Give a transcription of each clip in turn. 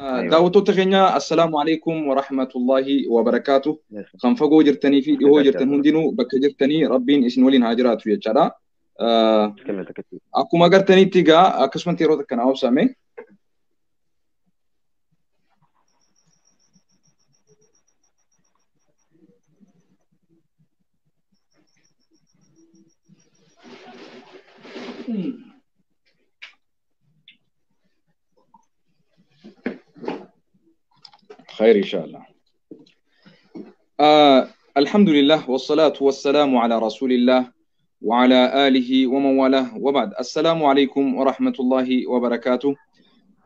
ايوه دعوتو تخينيا السلام عليكم ورحمة الله وبركاته يس. خنفقو جرتني في ديهو حياك جرتن الله. هندينو بك جرتني ربين اسن ولين هاجرات في الجرا كلمتك كثير. أكو ما جرتني تيجا كسمن تيروتك كان أو سامي خير إن شاء الله. الحمد لله والصلاة والسلام على رسول الله وعلى آله ومن والاه وبعد. السلام عليكم ورحمة الله وبركاته.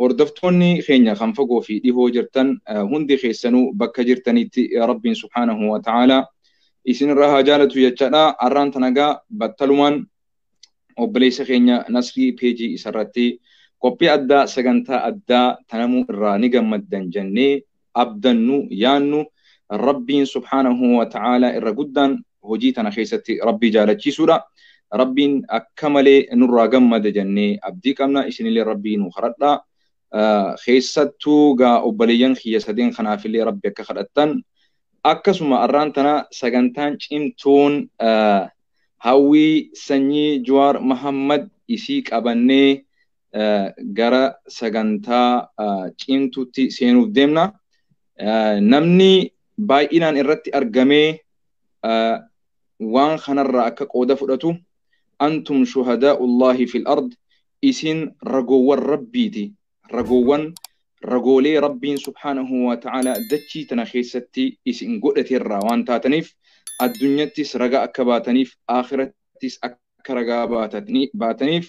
هردفتوني خينيا خنفقو في ديهو جرتن هندي خيسنو بك جرتني يا رب سبحانه وتعالى إسن رها جالتو يجانا أران تنغا بطلوان وبليس خينيا نسري بيجي إسراتي قبي أدى سغنتا أدى تنمو الراني مدن جنة أبدنو يانو ربي سبحانه وتعالى الرقودان هجيتنا خيستي ربي جالتشي سورة ربي أكمل نرى جمد جنة أبدي كمنا إسن اللي ربي نخرطا خيستو غا أبليان خيسدين خنافلي ربي كخرطان akkasuma arraan tana sagantaan cimtuun hawwii sanyii Jawaar Mahammad isii qabannee gara sagantaa cimtuutti seenuuf deemna. Namni baay'inaan irratti argamee waan kanarraa akka qooda fudhatu antum shuhadaa'ullahi fil ard isin ragoowwan rabbiiti. Ragoolee rabbiin subhaanahu wa ta'ala dachii tana keessatti isin godhateerraa waan taataniif addunyattis ragaa akka baataniif akhirattis akka ragaa baataniif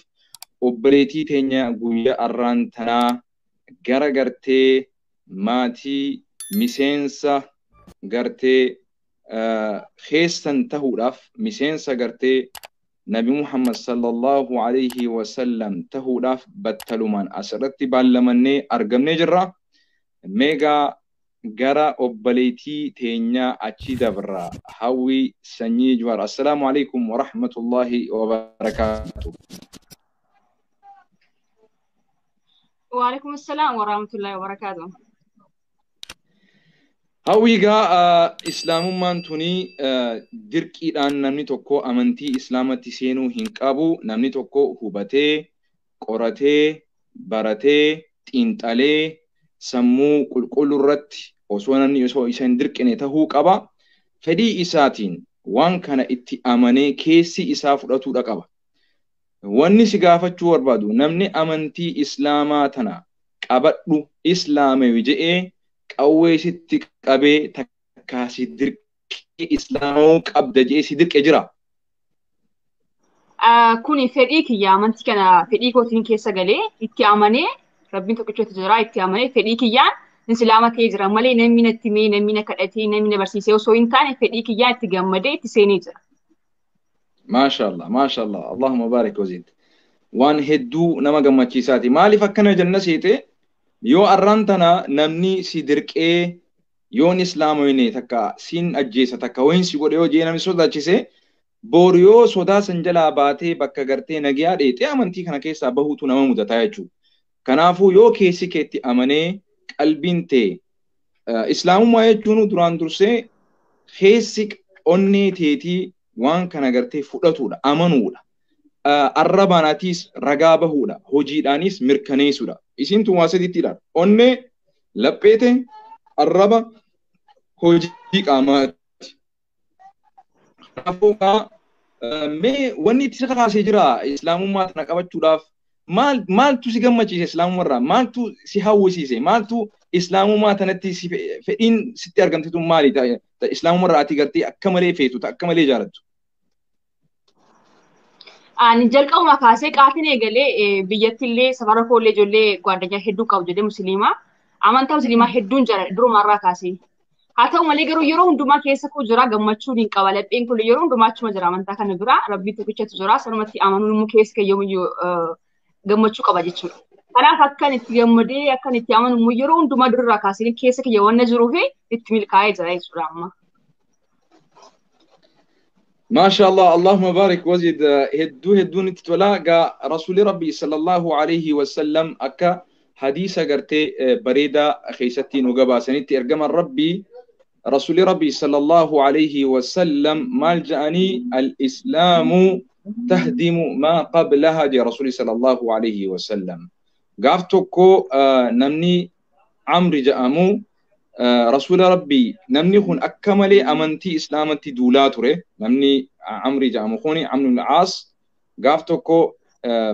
obboleetii teenya guyyaa arraan tanaa gara gartee maatii miseensa gartee keessan tahuudhaaf miseensa gartee Nabi Muhammad sallallahu alayhi wa sallam tahuudhaaf battalumaan asirratti baallamannee argamnee jirra. Meegaa gara obboleetii teenyaa achi dabarra hawwii sanyii Jawaar. Assalaamu alaykum wa rahmatullahi wa barakaatuh. Wa alaykum assalam wa rahmatullahi wa barakatuh. Hawwiigaa islaamummaan tuni dirqiidhaan namni tokko amantii islaamatti seenuu hin qabu. Namni tokko hubatee, qoratee, baratee, xiinxalee, sammuu qulqulluu irratti osoo namni isa hin dirqine tahuu qaba. Fedhii isaatiin waan kana itti amanee keessi isaa fudhatuudha qaba. Wanni si gaafachuu barbaadu namni amantii islaamaa tana qabadhu islaamewi je'ee qawwee sitti qabee takkaa si dirqee islaamuu qabda jee si dirqe jira. Kuni fedhii kiyya amantii kana fedhii kootiin keessa galee itti amanee rabbiin tokkichatu jira itti amanee fedhii kiyyaan islaama ta'ee jira malee namni natti mee namni na kadhatee namni na barsiisee osoo hin taane fedhii kiyyaan itti gammadee itti seenee jira. Maashaallah maashaallah Allahumma baarik wazid. Waan hedduu nama gammachiisaati. Maaliif akkana jenna seete yoo arraan tana namni si dirqee yoon islaamoyne takka siin ajjeesa takka wayin si godhe yoo jee namni sodaachise boor yoo sodaa san jalaa baatee bakka gartee nagiyaa dheexee amantii kana keessaa bahuutu nama mudataa jechuudha. Kanaafuu yoo keessi keetti amanee qalbiin tee islaamummaa jechuun duraan dursee keessi onnee teetii waan kana gartee fudhatuudha amanuudha. Arrabaanaatis ragaa bahuudha hojiidhaanis mirkaneessuudha. Isintu waa sadiittidha. Onnee lapheete arraba hojii qaamaati. Kanaafuu mee wanni itti kakaasee jira islaamummaa tana qabachuudhaaf maaltu si gammachiise islaamummaarraa maaltu si hawwisiise maaltu islaamummaa tanatti fedhiin sitti argamtetu maali islaamummaarraa ati gartee akka malee feetu akka malee jaalattu. Ani jalqabuma kaasee qaatiin eegalee biyyattillee safara koollee ijoollee gwaaddanyaa hedduu qabu jedhee musliimaa amantaa musliimaa hedduun jira durumarraa kaasee. Haa ta'u malee garuu yeroo hundumaa keessa koo jira gammachuun hin qaba lapheen kun yeroo hundumaa achuma jira amantaa kana bira rabbii tokkichatu jira sanumatti amanuun immoo keessa keeyyamuyyuu gammachuu qaba jechuudha. Kanaaf akkan itti gammadee akkan itti amanu immoo yeroo hundumaa durarraa kaasee keessa keeyya wanna jiruu fi itti milkaa'ee jira jechuudha amma. ما شاء الله اللهم بارك وزد هدو هدون تتولا رسول ربي صلى الله عليه وسلم أكا حديث قرتي بريدة خيستي نقبا سنتي إرقام ربي رسول ربي صلى الله عليه وسلم مالجأني الإسلام تهدم ما قبلها دي رسول صلى الله عليه وسلم قافتكو نمني عمرو جأمو رسول ربي نمني هون أكمل أمنتي إسلامتي دولاتوري نمني عمرو جأمو خوني عمرو بن العاص قافتكو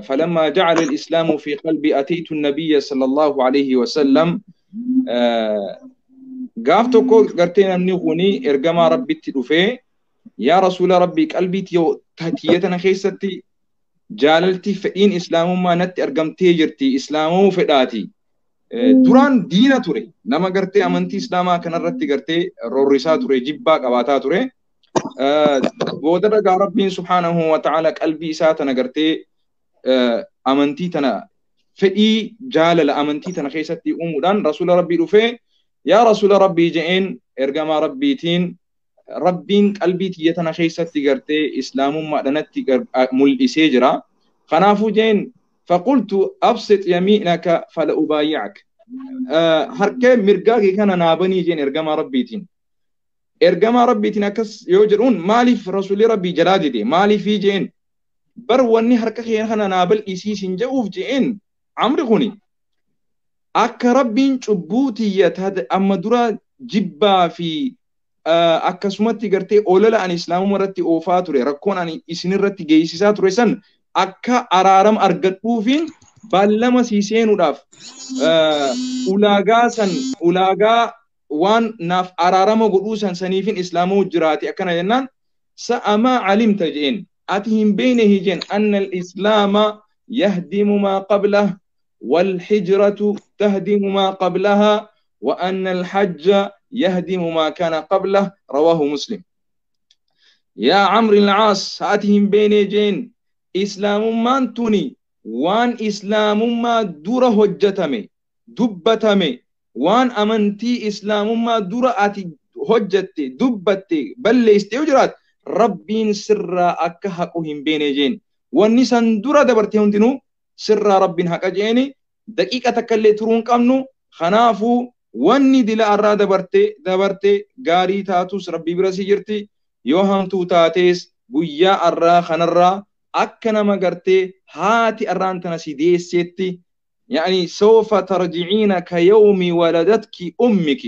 فلما جعل الإسلام في قلبي أتيت النبي صلى الله عليه وسلم قافتكو قرتين نمني هوني إرقما ربي تلوفي يا رسول ربي قلبي تيو تهتيتنا خيستي جاللتي فإن إسلام ما نت أرقمتي جرتي إسلام فداتي duraan diina ture nama gartee amantii islaamaa kanarratti gartee rorrisaa ture jibbaa qabaataa ture boodarra gaa rabbiin subhaanahu wa ta'ala qalbii isaa tana gartee amantii tana fedhii jaalala amantii tana keessatti uumuudhaan rasuula rabbii dhufee yaa rasuula rabbii je'een ergamaa rabbiitiin rabbiin qalbii tiyya tana keessatti gartee islaamummaadhanatti mul'isee jira kanaafuu je'een فقلت أبسط يمينك فلا أبايعك هركي مرقاكي كان نابني جين إرقام ربيتين أكس يوجرون مالي في رسول ربي جلادي دي مالي في جين برواني هركي كان نابل إسيس جوف جين عمري خوني أكا ربين شبوتي يتهد أما درا جبا في أكا سمتي قرتي أولا عن إسلام مرتي أوفاتوري ركون عن إسن رتي جيسيساتوري سن akka araaram argadhuufin ballama siiseenuudhaaf ulaagaa waan naaf araarama godhuu saniifin islaamoo jiraate akkana jennaan sa'amaa calimta jeen ati hin beekne hijeen anna al-islaama yahdimu maa qablah والحجرة تهدم ما قبلها وأن الحج يهدم ما كان قبله رواه مسلم يا عمرو العاص سأتهم بين جين إسلامummaan tuni waan islaamummaa dura hojjetame dubbatame waan amantii islaamummaa dura ati hojjette dubbatte balleessite yoo jiraat rabbiin sirraa akka haqu hin beene jeen wanni san dura dabarte hundinuu sirraa rabbiin haqa jeeni daqiiqa takka illee turuu hin qabnu kanaafuu wanni dila irraa dabarte gaarii taatus rabbii bira si jirti yoo hamtuu taatees guyyaa irraa kanarraa أكنا ما قرتي هاتي أرانتنا سيديسيتي يعني سوف ترجعين كيوم ولدتك أمك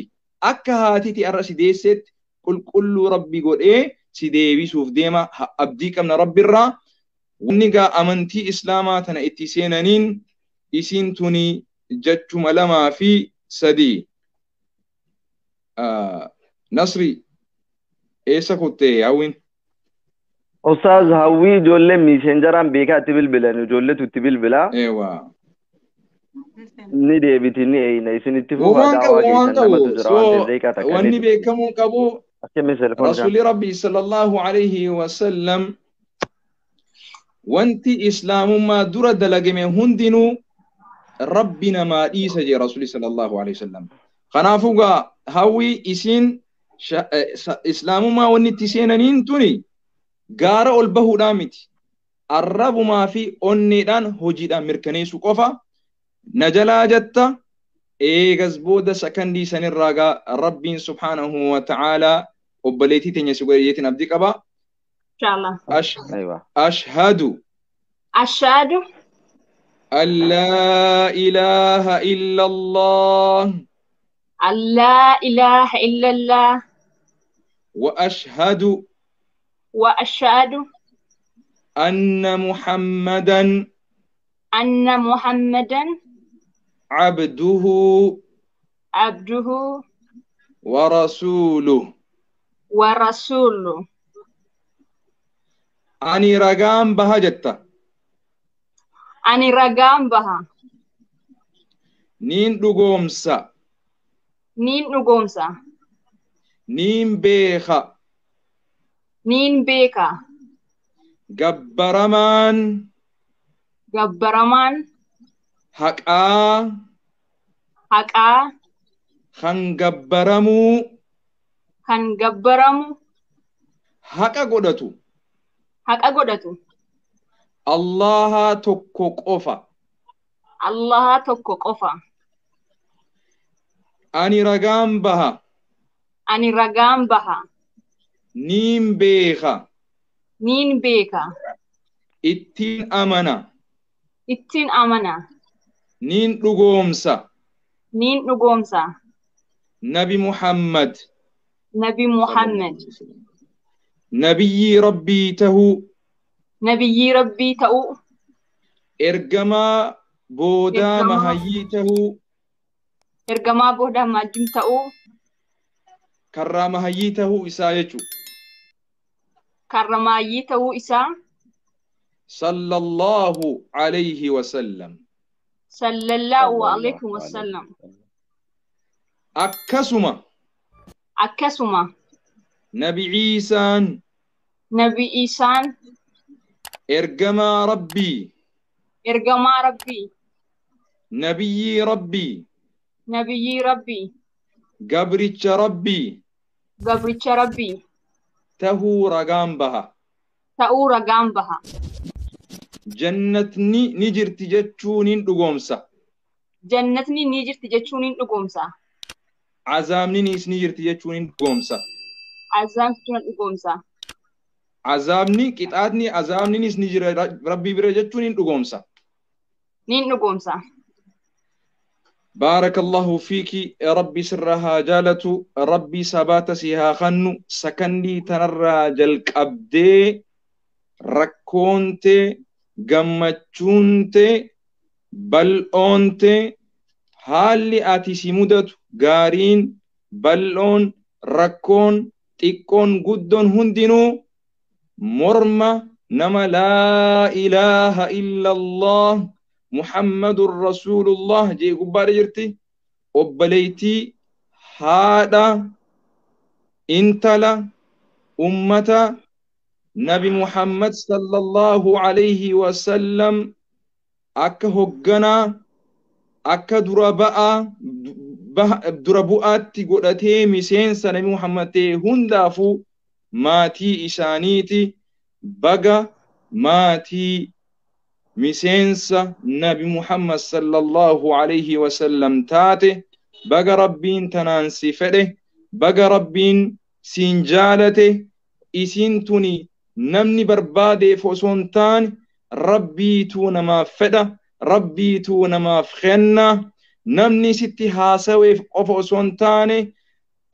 أكا هاتي تي أرى سيديسيت كل ربي قول إيه سيديبي سوف ديما أبديك من ربي الرا ونقا أمنتي إسلاماتنا اتسينانين إسينتوني جتشو ملما في سدي نصري إيسا كنتي أوين أستاذ هاوي جولة ميسنجران بيكا تبل بلا جولة تبل بلا ايوه ندي بيتني اي نيسن اتفاق واني بيكمون قبو رسول ربي صلى الله عليه وسلم وانتي اسلام ما درد لقمي هندنو ربنا ما إيسا جي رسول صلى الله عليه وسلم خنافوغا هاوي إسين اسلام ما واني تسينانين توني gaara ol bahuudhaa miti arrabumaa fi onneedhaan hojiidhaan mirkaneessuu qofa na jalaa jetta eegas booda sakandii sanirraa gaa rabbiin subhaanahu wa ta'aalaa obboleetii teenya si godheetiin abdii qaba inshallah ashhadu an laa ilaaha illa allah wa ashhadu وأشهد أن محمدا عبده ورسوله أني رقام بها جتا نين دقومسا نين بيخا نين بيكا جبرمان حقا خنجبرمو حقا قدتو الله تكو قفا Ani ragaan baha. Ani ragaan baha. Niin beeka. Niin beeka. Ittiin amana. Ittiin amana. Niin dhugoomsa. Niin dhugoomsa. Nabi Muhammad. Nabi Muhammad. Nabiyyi Rabbii tahuu. Nabiyyi Rabbii ta'uu. Ergamaa boodaa mahayyii tahuu. Ergamaa boodaa maajjii ta'uu. Karraa mahayyii tahuu isaa jechuudha. Karra maayyii ta'uu isaa. Sallallahu alayhi wa sallam. Sallallahu alayhi wa sallam. Akkasuma. Akkasuma. Nabi Ciisaan. Nabi Isaan. Ergamaa Rabbii. Ergamaa Rabbii. Nabiyyi Rabbii. Nabiyyi Rabbii. Gabricha Rabbii. Gabricha Rabbii. Tahuu ragaan baha. Ta'uu ragaan baha. Jannatni ni jirti jechuun hin dhugoomsa. Jannatni ni jirti jechuun hin dhugoomsa. Azaabninis ni jirti jechuun hin dhugoomsa. Azaabni ni dhugoomsa. Azaabni qixaatni azaabninis ni jira Rabbii bira jechuun hin dhugoomsa. Ni dhugoomsa. بارك الله فيك يا ربي سرها جالتو ربي سبات سيها خنو سكندي تنرى جلق أبدي ركونتي غمچونتي بلونتي حالي آتي سيمودت غارين بلون ركون تيكون قدون هندينو مرمى نما لا إله إلا الله محمد رسول الله جي قبار جرتي وبليتي هذا انتلا أمتا نبي محمد صلى الله عليه وسلم أكا هقنا أكا درباء قدتي مسين نبي محمد هندافو ماتي إسانيتي بقى ماتي مسينسا نبي محمد صلى الله عليه وسلم تاته بقى ربين تنانسي فده بقى ربين سنجالته إسنتني نمني بربادي فوسونتان ربي تونا ما فده ربي تونا ما فخنا نمني ستي هاسوي فوسونتاني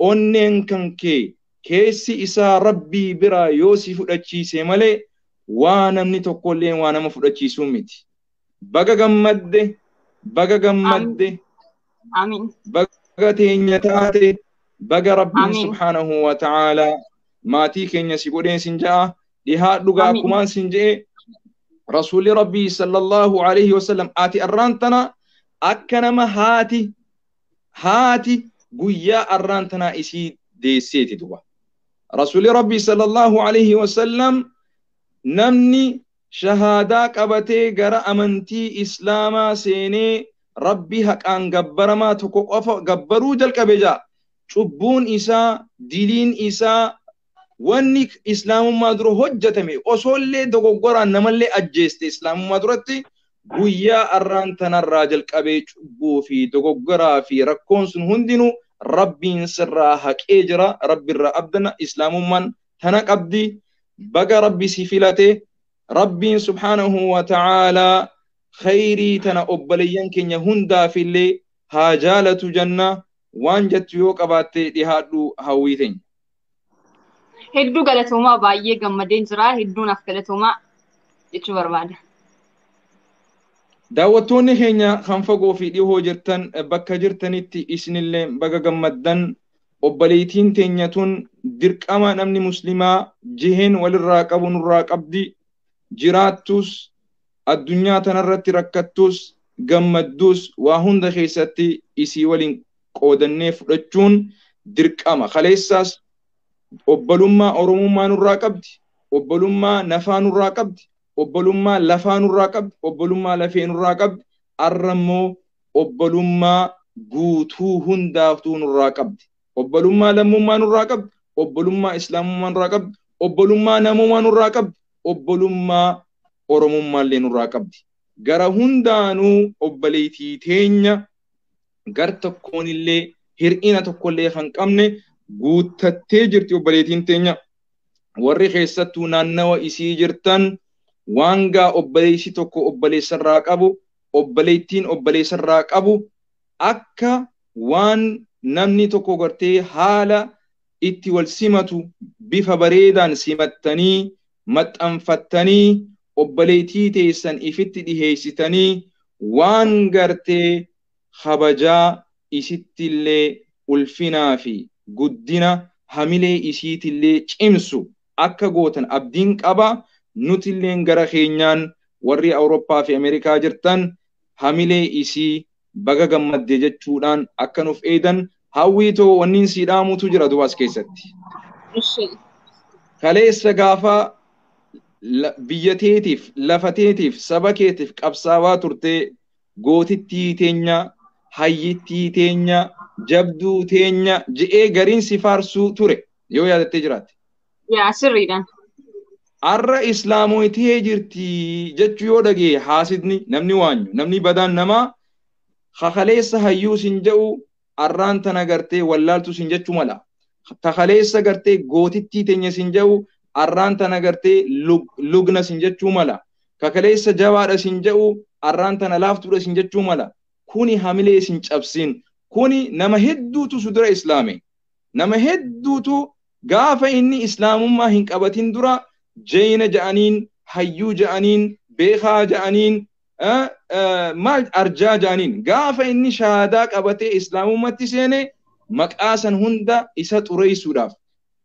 أنين كنكي كيسي إسا ربي برا يوسف أتشيسي ملي وانمني تقولين وانا مفرد سومتي بقى جمد بقى جمد آمين بقى تينيتاتي بقى ربي آمين. سبحانه وتعالى ما تيكين يسيقودين سنجاء لها لغا آمين. كمان سنجاء رسول ربي صلى الله عليه وسلم آتي أرانتنا أكنما هاتي قويا أرانتنا إسي دي سيتي دوا رسول ربي صلى الله عليه وسلم نمني شهادة قبتي غرا أمنتي إسلاما سيني ربي حق أن قبر ما تقوف قبرو جل قبجا شبون إسا دلين إسا وانك إسلام ما درو هجتمي أصول لي دقوقرا نمال لي أجيست إسلام ما درتي قويا أران تنرى جل قبج شبو في دقوقرا في ركون سنهندنو ربي سرا حق إجرا ربي الرأبدنا إسلام من تنك أبدي بقى ربي سفلته ربي سبحانه وتعالى خيري تنا أبليان كن يهندا في اللي هاجالة جنة وانجت يوك أباتي لهادو هاويتين هدو قالتهما باية قمدين جرا هدو نفقالتهما يتشو بربادة داوتوني خينيا خنفقو في ديهو جرتن بكا جرتنيتي إسن اللي بقى قمدن أبليتين تينيتون درك أما نمني مسلمة جهن وللراقب ونراقب دي جراتوس الدنيا تنرتي ركتوس قمدوس وهند خيستي إسي ولين قودني فرجون درك أما خليساس أبلوما أرموما نراقب دي أبلوما نفا نراقب دي أبلوما لفا نراقب دي أبلوما لفين نراقب دي الرمو أبلوما قوتو هندافتو نراقب دي أبلوما لموما نراقب أبلوما إسلاموما نراقب أبلوما نموما نراقب أبلوما أرموما اللي نراقب دي غرا هندانو أبليتي تينيا غر تكون اللي hir'ina tokkollee kan qabne guuttattee jirti obboleettiin teenya. Warri keessattuu naannawa isii jirtan waan gaa obboleessi tokko obboleessarraa qabu, obboleettiin obboleessarraa qabu akka waan namni tokko gartee haala itti wal simatu bifa bareedaan simattanii maxxanfattanii obboleettii teessan ifitti dhiheessitanii waan gartee kabajaa isittillee ulfinaa fi guddina hamilee isiitillee cimsu akka gootan abdiin qaba. Nutilleen gara keenyaan warri Awurooppaa fi Ameerikaa jirtan hamilee isii baga gammadde jechuudhaan akka nuuf eedan hawwiitoo wanniin siidhaamutu jira dubaas keessatti. Kaleessa gaafa biyyateetiif, lafateetiif, saba keetiif qabsaawaa turtee gootittii teenya, hayyittii teenya, jabduu teenya je'ee gariin si faarsuu ture yoo yaadattee jiraatte. Yaa sirriidhaan. Arra islaamoitee jirti jechuu yoo dhagee haasidni namni waanyu namni badaan namaa kakaleessa hayyuu sin jedhu arraan tana gartee wallaaltu sin jechuu mala. Kakaleessa gartee gootittii teenya sin jedhu arraan tana gartee lugna sin jechuu mala. Kakaleessa jabaadha sin jedhu arraan tana laaftuudha sin jechuu mala. Kuni hamilee sin cabsin. Kuni nama hedduutu sudura islaame. Nama hedduutu gaafa inni islaamummaa hin qabatin dura jeyna ja'aniin, hayyuu ja'aniin, beekaa ja'aniin, maal arjaa ja'aniin. Gaafa inni shahaadaa qabatee islaamummatti seene maqaa san hunda isa xureessuudhaaf.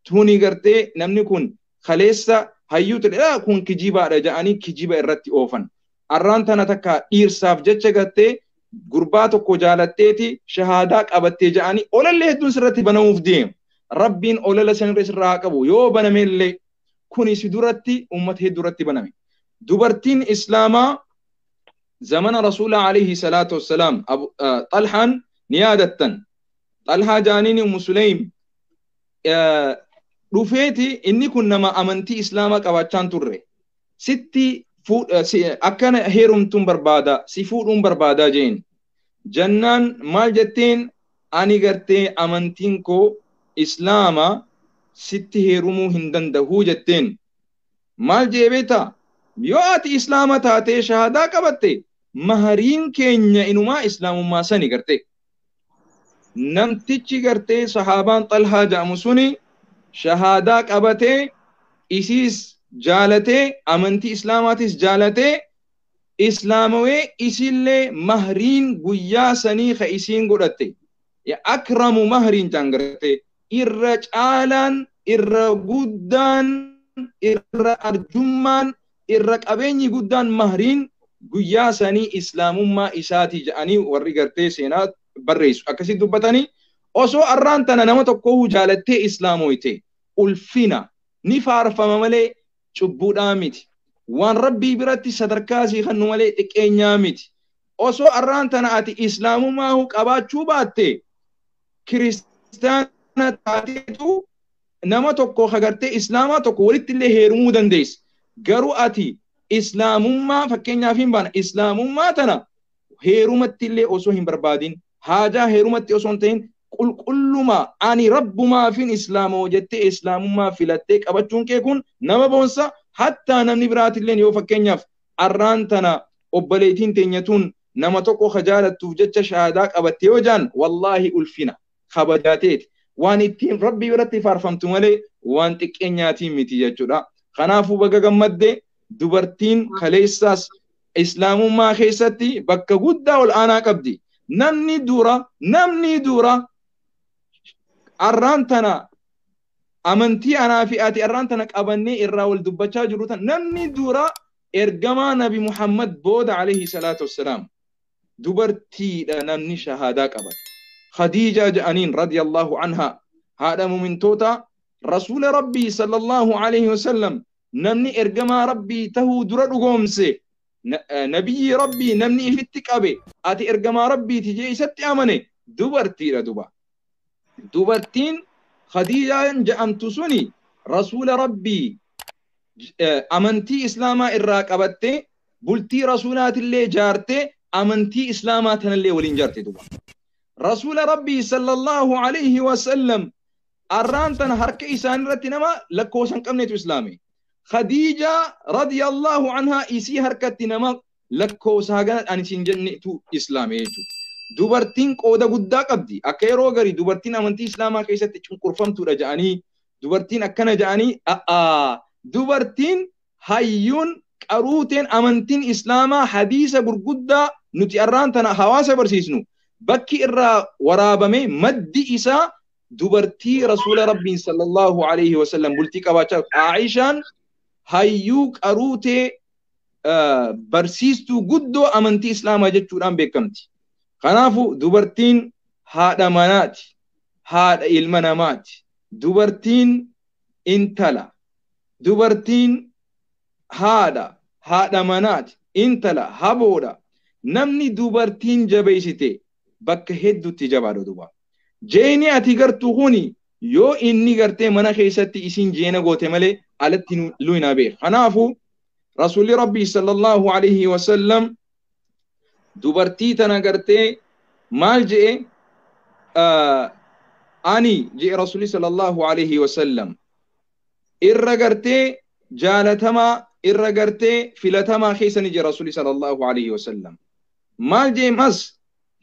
Tuni gartee namni kun kaleessa hayyuu ta'e kun kijibaadha ja'anii kijiba irratti oofan. Arraan tana takka dhiirsaaf jecha gartee gurbaa tokko jaalatteeti shahaadaa qabattee ja'anii olallee hedduun sirratti banamuuf deemu. Rabbiin olala sanirra sirraa qabu yoo banameellee kuni si duratti ummata hedduuratti baname. Dubartiin islaamaa zamana rasuula alayhi salaatu wassalaam Xalhaan ni yaadattan. Xalhaa jaaniin Ummu Sulaym dhufeeti inni kun nama amantii islaamaa qabaachaan turre. Sitti akkana heerumtuun barbaada, si fuudhuun barbaada jeen. Jannaan maal jetteen ani gartee amantiin koo islaama sitti heerumuu hin danda'u jetteen. Maal jeebeeta? Yoo ati islaama taatee shahaadaa qabatte mahariin keenya inumaa islaamummaa sani garte. Namtichi gartee sahaabaan Xalhaa jedhamu suni shahaadaa qabatee isiis jaalatee amantii islaamaatis jaalatee islaamawee isillee mahriin guyyaa sanii ka isiin godhatte. Akramu mahriin jangarte irra caalaan irra guddaan irra arjummaan irra qabeenyi guddaan mahriin guyyaa sanii islaamummaa isaati jedhanii warri gartee seenaa barreessu. Akkasitti dubbatanii osoo arraan tana nama tokko jaalattee islaamoyte ulfina ni faarfama malee cubbuudhaa miti. Waan rabbii biratti sadarkaasii kan nu malee xiqqeenyaa miti. Osoo arraan tana ati islaamummaa qabaachuu baatte kiristaana taateetu nama tokko hagartee islaamaa tokko walitti illee heerumuu dandeessa. Garuu ati islaamummaa fakkeenyaaf hin baana islaamummaa tana heerumatti illee osoo hin barbaadin haajaa heerumatti osoo hin ta'in qulqulluma ani rabbumaafin islaamoo jettee islaamummaa filattee qabachuun kee kun nama boonsa. Hatta namni biraatillee yoo fakkeenyaaf arraan tana obboleettiin teenyatuun nama tokko jaalattuuf jecha shahaadaa qabatte yoo jaan wallaahi ulfina kabajaateeti. Waan ittiin rabbii biratti faarfamtu malee waan xiqqeenyaatiin miti jechuudha. Kanaafuu baga gammadde dubartiin kaleessaas islaamummaa keessatti bakka guddaa ol aanaa qabdi. Namni dura arraan tana amantii anaa fi ati arraan tana qabannee irraa wal dubbachaa jiru tan namni dura ergamaa nabi Muhammad booda alayhi salaatu wassalaam dubartiidha namni shahaadaa qabate. Khadiijaa jedhaniin radiyallahu anha haadha mumintoota rasuula rabbii sallallahu alayhi wasallam namni ergamaa rabbii tahuu dura dhugoomse nabiyyi rabbii namni ifitti qabe ati ergamaa rabbiiti jee isatti amane dubartiidha duba. Dubartiin Khadiijaan jedhamtu suni rasuula rabbii amantii islaamaa irraa qabattee bultii rasuulaatillee jaartee amantii islaamaa tanallee waliin jaarte duba. رسول ربي صلى الله عليه وسلم أرانتن هرك إسان رتنما لكوسن قمنيت إسلامي خديجة رضي الله عنها إسي هركتنما لكوس هاغانت أن سنجنتو إسلامي dubartiin qooda guddaa qabdi akka yeroo gari dubartiin amantii islaamaa keessatti cunqurfamtuudha jedhanii dubartiin akkana jedhanii dubartiin hayyuun qaruuteen amantiin islaamaa hadiisa gurguddaa nuti arraan tana hawaasa barsiisnu bakki irraa waraabame maddi isaa dubartii rasuula rabbiin sallallahu alayhi wasallam bultii qabaachaa Aishaan hayyuu qaruutee barsiistuu guddoo amantii islaamaa jechuudhaan beekamti. Kanaafu dubartiin haadha manaati, haadha ilma namaati, dubartiin intala, dubartiin haadha manaati, intala haboodha. Namni dubartiin jabeessite bakka hedduutti jabaadha duba. Jeeni ati gartuu kuni yoo inni gartee mana keessatti isin jeena goote malee alatti luina beek. Kanaafu Rasuulli Rabbii sallallahu alayhi wa sallam dubartii tana gartee maal jee ani jee Rasuulli sallallahu alayhi wa sallam irra gartee jaalatamaa irra gartee filatamaa keessani jee Rasuulli sallallahu alayhi wa sallam maal jee mas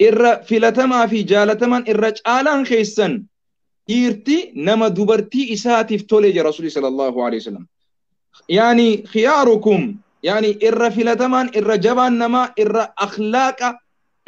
irra filatamaa fi jaalatamaan irra caalaan keessan dhiirti nama dubartii isaatiif tole jee Rasuulli sallallahu alayhi wa sallam yani khiyaarukum يعني إرى فلتمان إرى جبان نما إرى أخلاق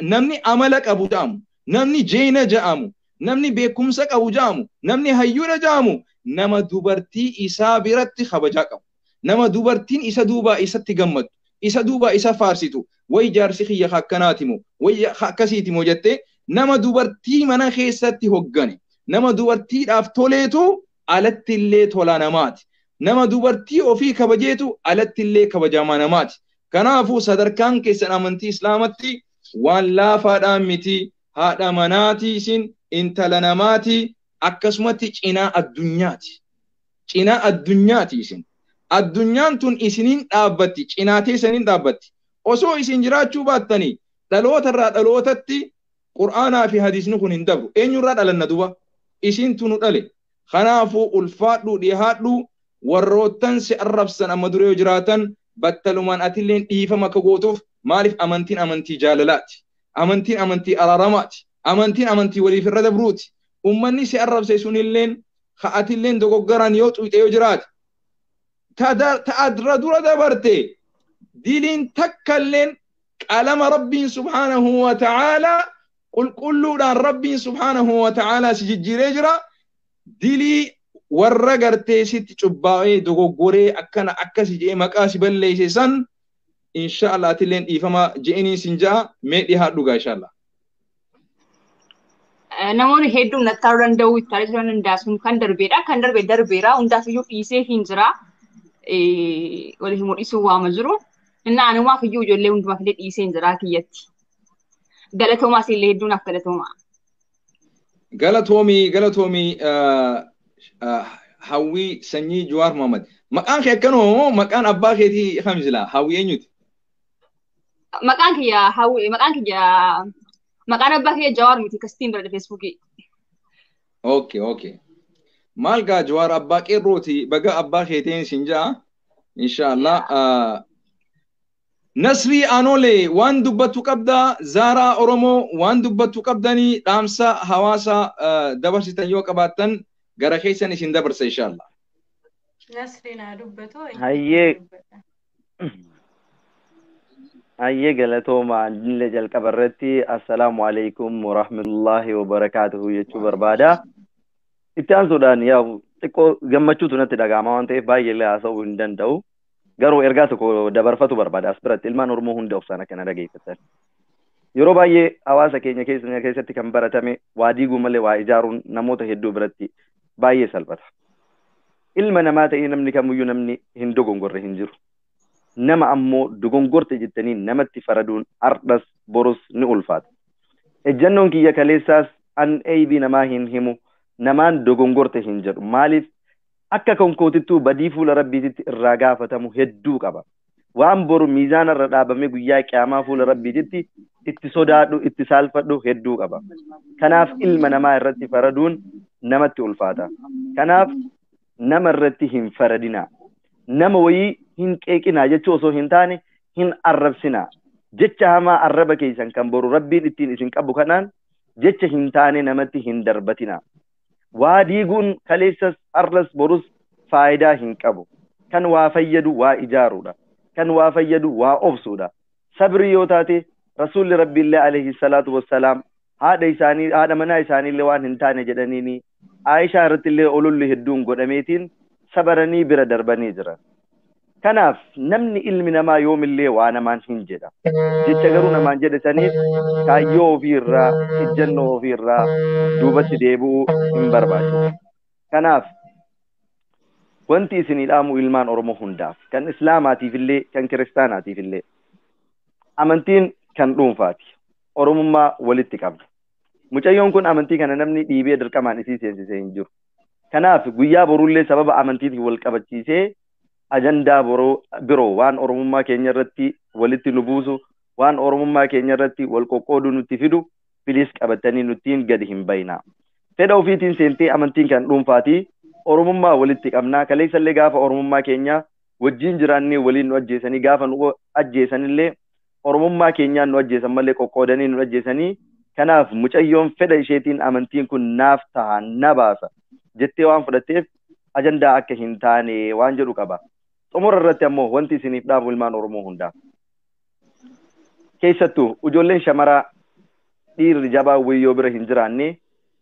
نمني عملك أبو جامو نمني جينا جامو نمني بيكمسك أبو جامو نمني هيونا جامو نما دوبرتي إسا برتي خبجاكم نما دوبرتين إسا دوبا إسا تجمد إسا دوبا إسا فارسيتو وي جارسيخي يخاكناتمو وي خاكسيتمو جتة نما دوبرتي منا خيستي هقاني نما دوبرتي أفتوليتو على اللي تولا نمات nama dubartii ofii kabajeetu alatti illee kabajamaa namaati. Kanaafuu sadarkaan keessan amantii islaamatti waan laafaadhaan miti haadha manaati isin intala namaati akkasumatti cinaa addunyaati. Cinaa addunyaati isin. Addunyaan tun isiniin dhaabbatti cinaatee isiniin dhaabbatti. Osoo isin jiraachuu baattanii dhalootarraa dhalootatti Qur'aanaa fi hadiisni kun hin dabru. Eenyurraa dhalanna duba? Isin tunu dhale. Kanaafuu ulfaadhuu dhihaadhuu warroottan si arrabsan amma duree jiraatan battalumaan atilleen dhiifama akka gootuuf maaliif amantii jaalalaati amantiin amantii araaramaati amantiin waliif irra dabruuti ummanni si arrabse sunilleen atilleen dogoggaraan yoo xuyxe yoo jiraate ta'adra dura dabarte diliin takkalleen qalama rabbiin subhaanahu wa ta'aalaa qulqulluudhaan rabbiin subhaanahu wa ta'aalaa si jijjiiree jira dilii warra gartee sitti cubbaa'ee dogoggoree akkana akkasi jee maqaa si balleeyse san inshallah atilleen dhiifama je'anii sin ja'a mee dhihaadhu gaa inshallah. Namoonni hedduun nattaaruu danda'u itti jiran hundaasuun kan darbeedha. Kan darbeera hundaafiyyuu dhiisee hin jira. Walii mul'isuu waama jiru. Inni anumaaf iyyuu ijoollee hundumaaf illee dhiisee hin jira kiyyatti. Galatoomaas illee hedduun akka galatoomaa. Galatoomi Hawwii sanyii Jawaar Mohammad. Maqaan kee akkanoo maqaan abbaa keetii kamsila Hawwii eenyuti? Maqaan abbaa kee Jawaar miti kastiin bira Facebookii. Okay. Maal gaa Jawaar abbaa qeerrooti baga abbaa keetiin sin ja'a inshallah. Nasrii Anolee waan dubbattu qabda Zaaraa Oromoo waan dubbattu qabdanii dhaamsa hawaasa dabarsitan yoo qabaattan gara keessan isin dabarsa inshallah. Nasriin dubbatu. Hayyee galatooma illee jalqabarratti assalaamu alaykum wa rahmatullahi wa barakatuhu jechuu barbaada. Itti aansuudhaan yaa xiqqoo gammachuutu natti dhaga'ama waan ta'eef baay'ee illee haasa'uu hin danda'u. Garuu ergaa tokko dabarfatu barbaada as biratti ilmaan Oromoo hunda of sana kana dhageeffatan. Yeroo baay'ee hawaasa keenya keessatti kan baratame waa diiguu malee waa ijaaruun namoota hedduu biratti baay'ee salphata. Ilma namaa ta'ee namni kamiyyuu namni hin dogongorre hin jiru. Nama ammoo dogongorte jettanii namatti faraduun ardhas borus ni ulfaata. Ejjannoon kiyya kaleessaas an eebii namaa hin himu namaan dogongorte hin jedhu. Maaliif akka konkootittuu badii fuula rabbiititti irraa gaafatamu hedduu qaba. Waan boru miizaana irra dhaabame guyyaa qiyaamaa fuula rabbiititti itti sodaadhu itti saalfadhu hedduu qaba. Kanaaf ilma namaa irratti faraduun namatti ulfaata. Kanaaf nama irratti hin faradinaa. Nama wayii hin qeeqinaa jechuu osoo hin taane hin arrabsinaa. Jecha hamaa arraba keessan kan boru rabbiin ittiin isin qabu kanaan jecha hin taane namatti hin darbatinaa. Waa diiguun kaleessas arras borus faayidaa hin qabu. Kan waa fayyadu waa ijaaruudha. Kan waa fayyadu waa obsuudha. Sabri yoo taate Rasuulli Rabbiillee alayhi salaatu wassalaam haadha manaa isaaniillee waan hin taane jedhaniini Aayishaa irrattillee ololli hedduun godhameetiin sabaranii bira darbanii jira. Kanaaf namni ilmi namaa yoomillee waa namaan hin jedha. Jecha garuu namaan jedhe saniif kaayyoo ofiirraa, ejjennoo ofiirraa duubatti deebi'uu hin barbaachisu. Kanaaf wanti isinii dhaamu ilmaan Oromoo hundaaf, kan Islaamaatiifillee, kan Kiristaanaatiifillee, amantiin kan dhuunfaati. Oromummaa walitti qabda. Mucayyoon kun amantii kana namni dhiibee dirqamaan isii seensisee hin jiru. Kanaaf guyyaa borullee sababa amantiitiin wal qabachiisee ajandaa biroo waan Oromummaa keenya irratti walitti nu buusu, waan Oromummaa keenya irratti wal qoqqoodu nutti fidu, filiis qabatanii nuttiin gadi hin bayinaa. Fedha ofiitiin seentee amantiin kan dhuunfaati. Oromummaa walitti qabnaa. Kaleessallee gaafa Oromummaa keenya wajjin jiraannee waliin nu ajjeesanii gaafa nu ajjeesanillee Oromummaa keenyaan nu ajjeesan malee qoqqoodanii nu ajjeesanii. Kanaaf mucayyoon fedha isheetiin amantiin kun naaf ta'a na baasa jettee waan fudhatteef ajandaa akka hin taane waan jedhu qaba. Xumura irratti ammoo wanti isiniif dhaamu ilmaan Oromoo hundaa. Keessattuu ijoolleen shamaraa dhiirri jabaa wayyoo bira hin jiraanne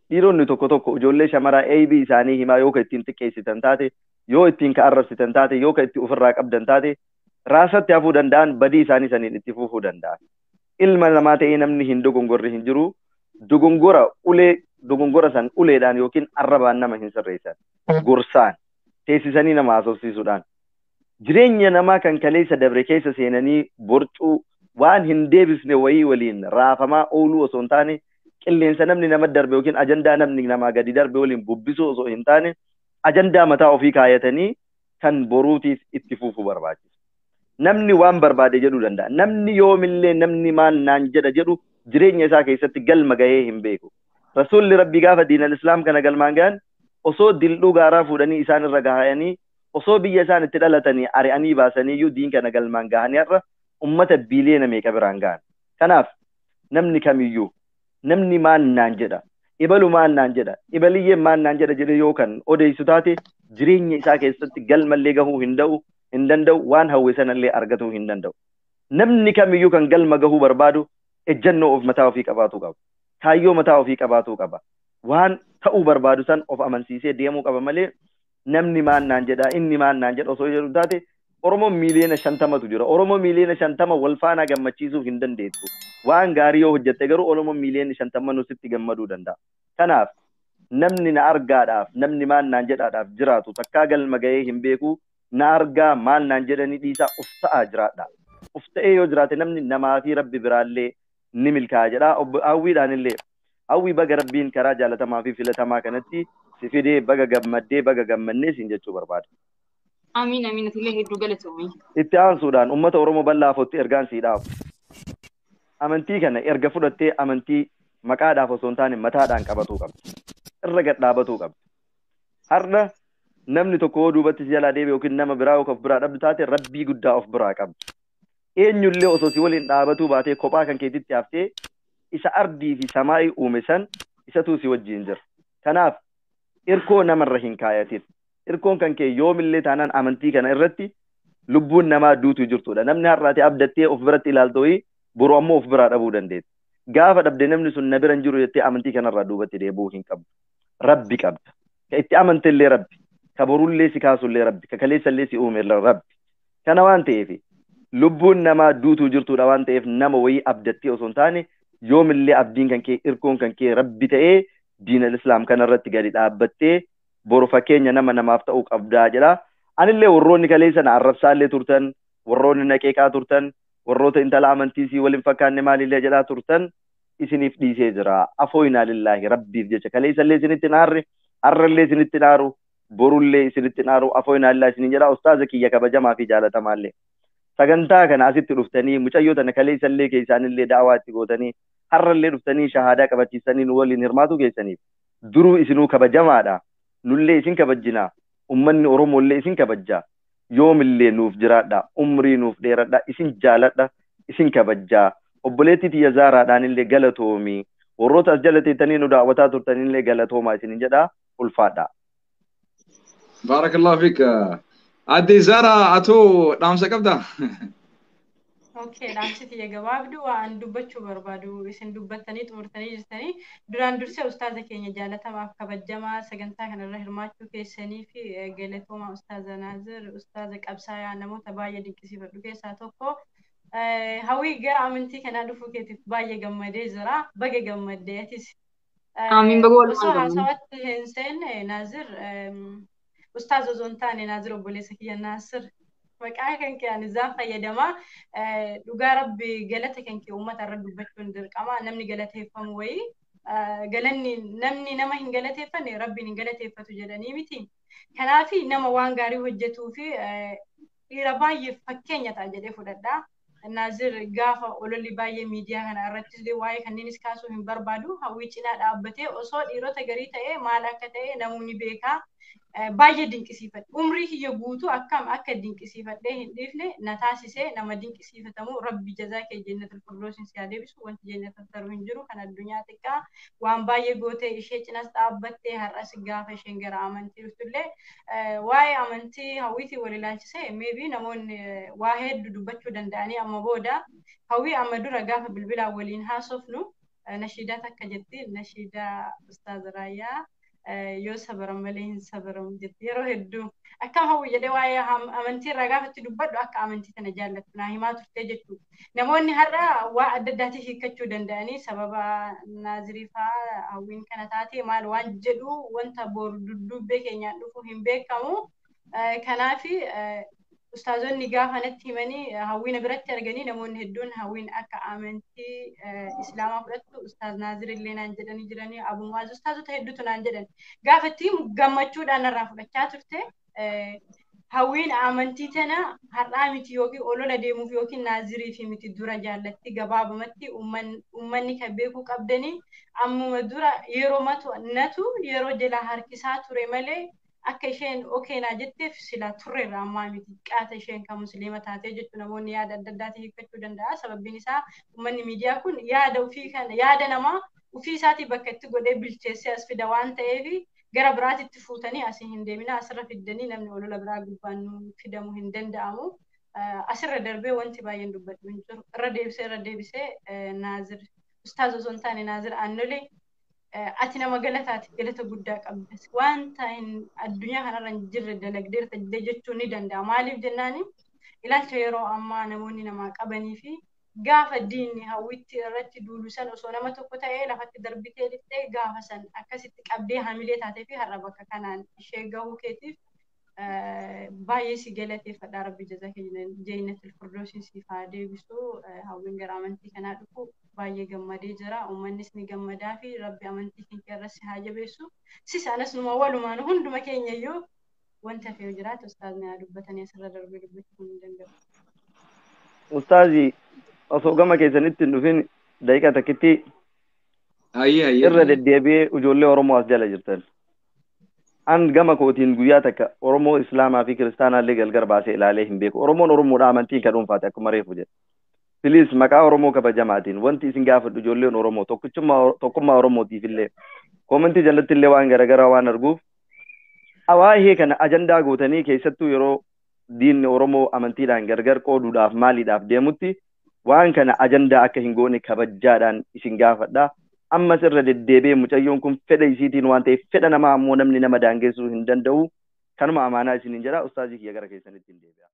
dhiironni tokko tokko ijoollee shamaraa eebii isaanii himaa yoo ka ittiin xiqqeessitan taate, yoo ittiin ka arrabsitan taate, yoo ka itti ofirraa qabdan taate raasatti hafuu danda'an badii isaanii saniin itti fufuu danda'an. Ilma namaa ta'ee namni hin dogongorre hin jiru. Dogongora san uleedhaan yookiin arrabaan nama hin sirreessan. Gorsaan teessisanii nama haasofsiisuudhaan. Jireenya namaa kan kaleessa dabre keessa seenanii borcuu waan hin deebisne wayii waliin raafamaa ooluu osoo hin taane qilleensa namni nama darbe yookiin ajandaa namni namaa gadi darbe waliin bubbisuu osoo hin taane ajandaa mataa ofii kaayatanii kan boruutiif itti fufuu barbaachisu. Namni waan barbaade jedhuu danda'a. Namni yoomillee namni maal naan jedha jedhu jireenya isaa keessatti galma gahee hin beeku. Rasuulli Rabbii gaafa diinal Islaam kana galmaan gahan osoo dildhuu gaaraa fuudhanii isaan irra gahayanii osoo biyya isaan itti dhalatanii ari'anii baasanii iyyuu diin kana galmaan gahanii har'a ummata biiliyoona meeqa biraan gahan. Kanaaf namni kamiyyuu namni maal naan jedha, ibalu maal naan jedha, ibaliyyeen maal naan jedha jedhe yoo kan odeessu taate jireenya isaa keessatti galmallee gahuu hin danda'u waan hawwe sanallee argatuu hin danda'u. Namni kamiyyuu kan galma gahuu barbaadu ejjennoo of mataa ofii qabaatuu qaba. Kaayyoo mataa ofii qabaatuu qaba. Waan ta'uu barbaadu san of amansiisee deemuu qaba malee namni maal naan jedha inni maal naan jedha osoo jedhu taate Oromoon miliyoona 50tu jira. Oromoo miliyoona 50 wal faana gammachiisuu hin dandeessu. Waan gaarii yoo hojjette garuu Oromoon miliyoona 50 nusitti gammaduu danda'a. Kanaaf namni na argaadhaaf namni maal naan jedhaadhaaf jiraatu takkaa galma gahee hin beeku. Na argaa maal naan jedhanii dhiisaa uf ta'aa jiraadha. Uf ta'ee yoo jiraate namni namaa fi rabbi biraallee ni milkaa'a jedha. Hawwiidhaanillee hawwii baga rabbiin karaa jaalatamaa fi filatamaa kanatti si fidee baga gammaddee baga gammannee siin jechuu barbaada. Amiin amiin atillee hedduu galatoomii. Itti aansuudhaan uummata Oromoo bal'aafotti ergaan sii dhaabu. Amantii kana erga fudhattee amantii maqaadhaaf osoo hin taane mataadhaan qabatuu qabdi. Irra gad dhaabatuu qabdi. Har'a namni tokko duubatti si jalaa deebi'e yookiin nama biraa of biraa dhabdu taate rabbii guddaa of biraa qabdi. Eenyullee osoo si waliin dhaabatuu baatee kophaa kan keetitti haftee isa ardii fi samaa'ii uume san isatu si wajjin jira. Kanaaf irkoo namarra hin kaayatin. Irkoon kan kee yoomillee taanaan amantii kana irratti lubbuun namaa duutu jirtudha. Namni har'aatee abdattee of biratti ilaaltooyi boru ammoo of biraa dhabuu dandeetti. Gaafa dhabde namni sun na bira hin jiru jettee amantii kanarraa duubatti deebi'uu hin qabdu. Rabbi qabda. Ka itti amantellee Rabbi. Ka borullee si kaasullee Rabbi. Ka kaleessallee si uumellee Rabbi. Kana waan ta'eef lubbuun namaa duutu jirtudha waan ta'eef nama wayii abdattee osoo hin taane yoomillee abdiin kan kee irkoon kan kee Rabbi ta'ee diinal Islaam kanarratti gadi dhaabbattee boru fakkeenya namaaf ta'uu qabdaa jedha. Anillee warroonni kaleessa na arrabsaallee turtan, warroonni naqeeqaa turtan, warroota intala amantiisii waliin fakkaanne maalillee jedhaa turtan isiniif dhiisee jira. Afooyinaa lillaahi rabbiif jecha kaleessallee isinitti naarre, har'allee isinitti naaru, borullee isinitti naaru afooyinaa lillaahi isiniin jedha. Ustaaza kiyya kabajamaa fi jaalatamaallee. sagantaa kana asitti dhuftanii mucayyoo tana kaleessallee keessaanillee da'awaatti gootanii har'allee dhuftanii shahaadaa qabachiisanii nu waliin hirmaatu keessaniif duruu isinuu kabajamaadha. Nullee isin kabajjina. Ummanni Oromollee isin kabajja. Yoomillee nuuf jiraadha. Umrii nuuf dheeradha. Isin jaaladha. Isin kabajjaa. Obboleettii tiyya Zaaraadhaanillee galatoomi. Warroota as jala teettanii nu daawwataa turtanillee galatoomaa isinin jedha. Ulfaadha. Barakallahu fik. Adde Zara atoo dhaamsa qabda? Okay, dhaamsi tiyya gabaabduu waan dubbachuu barbaadu isin dubbattanii xumurtanii jirtanii duraan dursee ustaaza keenya jaalatamaaf kabajamaa sagantaa kanarra hirmaachuu keessanii fi galatoomaa ustaaza Naazir ustaaza qabsaayaa namoota baay'ee dinqisiifadhu keessaa tokko hawwii gara amantii kanaa dhufuu keetiif baay'ee gammadee jira baga gammaddeetis. Amiin baga walumaan Osoo gammadne. haasawatti hin seenne Naazir ustaaza osoo hin taane Naazir obboleessa kiyya Naasir maqaa kan kee ani zaan fayyadamaa dhugaa rabbi galata kan kee uummata irra dubbachuun dirqama namni galateeffamu wayii galanni namni nama hin galateeffanne rabbiin hin galateeffatu jedhanii miti. Kanaaf nama waan gaarii hojjetuu fi dhiira baay'ee fakkeenya ta'a jedhee fudhadha. Naazir gaafa ololli baay'ee miidiyaa kana irrattis waa'ee kanneenis kaasuu hin barbaadu hawwii cinaa dhaabbatee osoo dhiirota garii ta'ee maal akka ta'e namoonni beekaa baay'ee dinqisiifadhe. Umrii kiyya guutuu akkam akka dinqisiifadhee hin dhiifne na taasisee nama dinqisiifatamu rabbi jazaa kee jannatul firdawsiin si haa deebisu wanti jannatul taruu hin jiru kan addunyaa xiqqaa waan baay'ee gootee ishee cinas dhaabbattee har'as gaafa isheen gara amantii dhuftullee waa'ee amantii hawwiitii wal ilaalchisee maybe namoonni waa hedduu dubbachuu danda'anii amma booda hawwii amma dura gaafa bilbilaan waliin haasofnu nashiidaa takka jetti nashiidaa ustaaza Raayyaa yoo sabaran malee hin sabaramu jetti yeroo hedduu akkam hawwi jedhee waa'ee amantii irraa gaafatti dubbadhu akka amantii tana jaallattu naa himaa turtee jechuudha. Namoonni har'a waa adda addaatiif hiikkachuu danda'anii sababa Naazirii fa'aa hawwiin kana taatee maal waan jedhu wanta boru duddubbee keenyaan dhufu hin beekamu. Kanaaf ustaazonni gaafa natti himanii hawwiina biratti arganii namoonni hedduun hawwiin akka amantii islaamaa fudhattu ustaaz Naazir illee naan jedhanii jiranii abumaaz ustaazota hedduutu naan jedhan gaafa itti gammachuudhaan irraa fudhachaa turte hawwiin amantii tana har'aa miti yookiin olola deemuuf yookiin Naazirii fi miti dura jaallatti gabaabumatti uummanni kan beekuu qabdanii ammuma dura yeroo natu yeroo jala harkisaa ture malee akka isheen okeenaa jetteef sila turreerra ammaa miti qaata isheen kan musliima taatee jettu namoonni yaada adda addaatiin hiikkachuu danda'a. Sababbiin isaa uummanni miidiyaa kun yaada ofii kana yaada namaa ofii isaatii bakka itti godhee bilcheessee as fida waan ta'eef gara biraatitti fuutanii asii hin deemina asirra fiddanii namni olola biraa gubbaan fidamuu hin danda'amu. Asirra darbee wanti baay'een dubbadhu hin jiru. Irra deebisee Naazir ustaaz osoo hin taane Naazir aannolee ati nama galataati galata guddaa qabdas wanta addunyaa kanarra hin jirre dalagdeerta jechuun ni danda'a. Maaliif jennaani ilaalcha yeroo ammaa namoonni namaa qabanii fi gaafa diinni hawwitti irratti duulu san osoo nama tokko ta'ee lafatti darbitee lixxee gaafa san akkasitti qabdee hamilee taatee fi har'a bakka kanaan ishee gahuu keetiif baay'ee si galateeffadha rabbi jazaa keenya jannatul firdawsiin siif haa deebisu hawwiin gara amantii kanaa dhufu baay'ee gammadee jira uummannis ni gammadaa fi rabbi amantii keenya irratti haa jabeessu sisaanas numa walumaan hunduma keenya iyyuu wanta fe'u jiraatu ustaazni haa dubbatanii asirra darbee dubbachuu hin danda'u. Ustaazi osoo gama keessanitti hin dhufin daqiiqa takkitti irra deddeebi'ee ijoollee Oromoo as jala jirtan. An gama kootiin guyyaa takka Oromoo Islaamaa fi Kiristaanaallee gargar baasee ilaalee hin beeku. Oromoon Oromoodha amantiin kan dhuunfaate akkuma reefu jedhe. Filiis maqaa Oromoo kabajamaatiin wanti isin gaafadhu ijoolleen Oromoo tokkummaa Oromootiif illee koomentii jalatti illee waan garaagaraa waan arguuf waa'ee kana ajandaa gootanii keessattuu yeroo diinni Oromoo amantiidhaan gargar qooduudhaaf maaliidhaaf deemutti waan kana ajandaa akka hin goone kabajaadhaan isin gaafadha. Ammas irra deddeebi'ee mucayyoon kun fedha isiitiin waan ta'eef fedha namaa ammoo namni nama daangeessuu hin danda'u. Kanuma amaanaa isiniin jedha ustaazii kiyya gara keessanitti hin deebi'a.